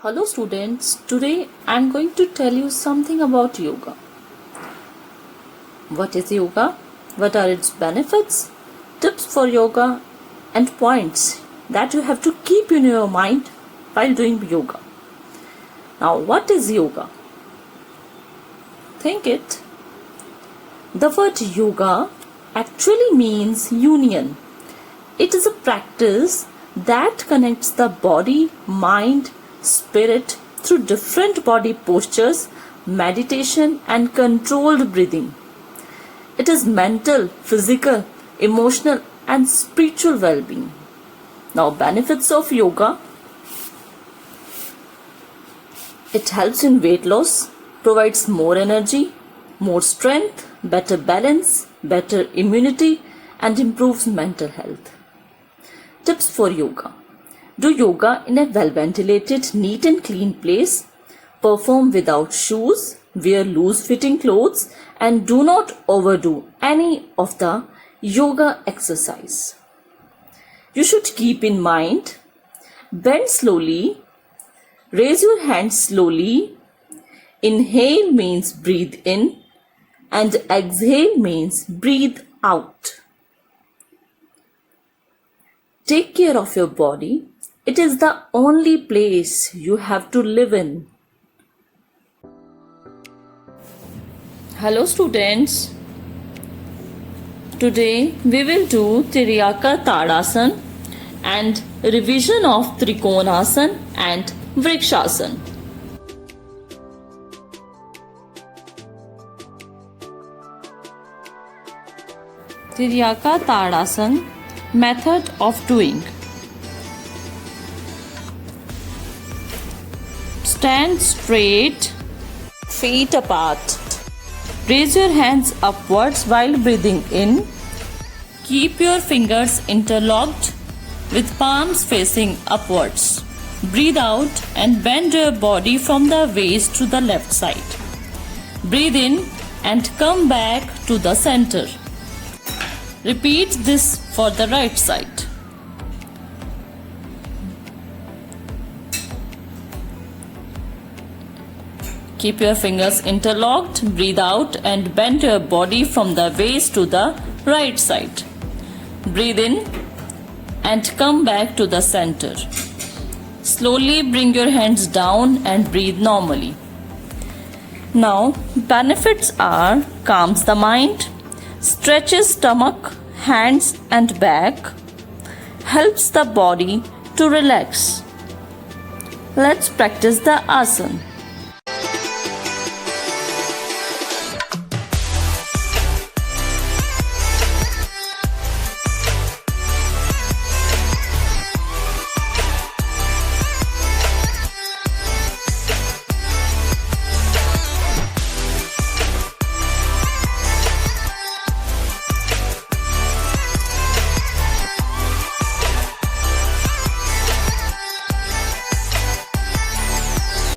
Hello students, today I am going to tell you something about yoga. What is yoga? What are its benefits? Tips for yoga and points that you have to keep in your mind while doing yoga. Now what is yoga? Think it. The word yoga actually means union. It is a practice that connects the body, mind, spirit through different body postures, meditation and controlled breathing. It is mental, physical, emotional and spiritual well-being. Now benefits of yoga. It helps in weight loss, provides more energy, more strength, better balance, better immunity and improves mental health. Tips for yoga. Do yoga in a well-ventilated, neat and clean place. Perform without shoes. Wear loose-fitting clothes and do not overdo any of the yoga exercise. You should keep in mind, bend slowly, raise your hands slowly. Inhale means breathe in and exhale means breathe out. Take care of your body. It is the only place you have to live in. Hello students. Today we will do Triaka Tadasana and revision of Trikonasana and Vrikshasana. Triaka Tadasana method of doing. Stand straight, feet apart. Raise your hands upwards while breathing in. Keep your fingers interlocked with palms facing upwards. Breathe out and bend your body from the waist to the left side. Breathe in and come back to the center. Repeat this for the right side. Keep your fingers interlocked, breathe out and bend your body from the waist to the right side. Breathe in and come back to the center. Slowly bring your hands down and breathe normally. Now, benefits are calms the mind, stretches stomach, hands and back, helps the body to relax. Let's practice the asana.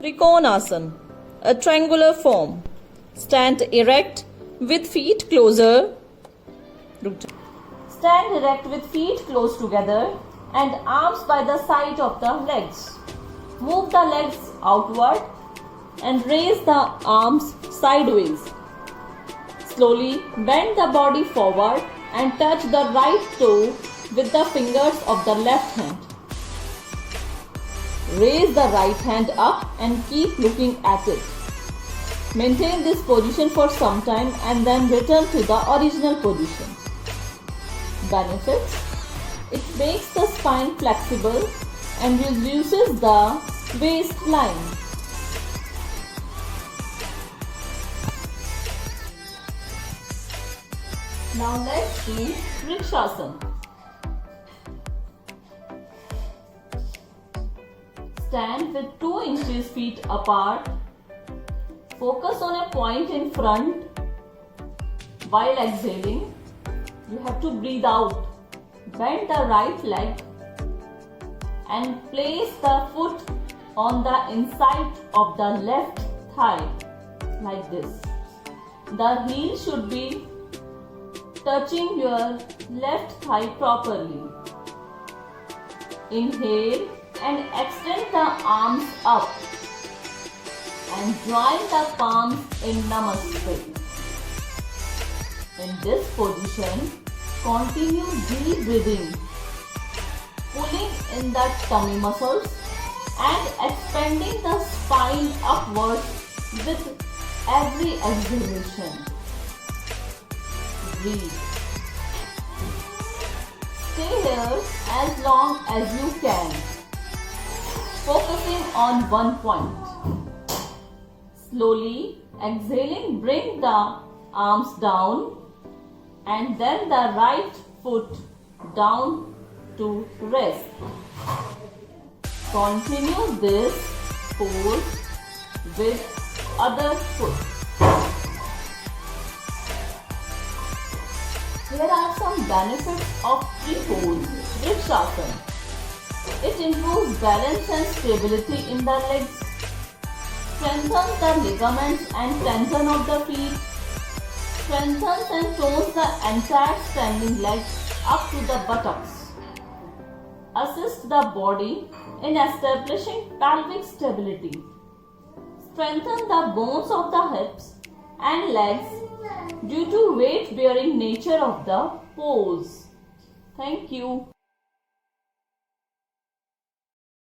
Trikonasana, a triangular form. Stand erect with feet closer. Stand erect with feet close together and arms by the side of the legs. Move the legs outward and raise the arms sideways. Slowly bend the body forward and touch the right toe with the fingers of the left hand. Raise the right hand up and keep looking at it. Maintain this position for some time and then return to the original position. Benefits: it makes the spine flexible and reduces the waistline. Now let's do Vrikshasana. Stand with 2 inches feet apart. Focus on a point in front. While exhaling, you have to breathe out. Bend the right leg and place the foot on the inside of the left thigh like this. The heel should be touching your left thigh properly. Inhale and extend the arms up and join the palms in Namaste. In this position, continue deep breathing, pulling in the tummy muscles and expanding the spine upwards with every exhalation. Breathe. Stay here as long as you can, focusing on one point. Slowly exhaling, bring the arms down and then the right foot down to rest. Continue this pose with other foot. Here are some benefits of free pose, Vrikshasana. It improves balance and stability in the legs, strengthens the ligaments and tendon of the feet, strengthens and tones the entire standing leg up to the buttocks, assists the body in establishing pelvic stability, strengthens the bones of the hips and legs due to weight bearing nature of the pose. Thank you.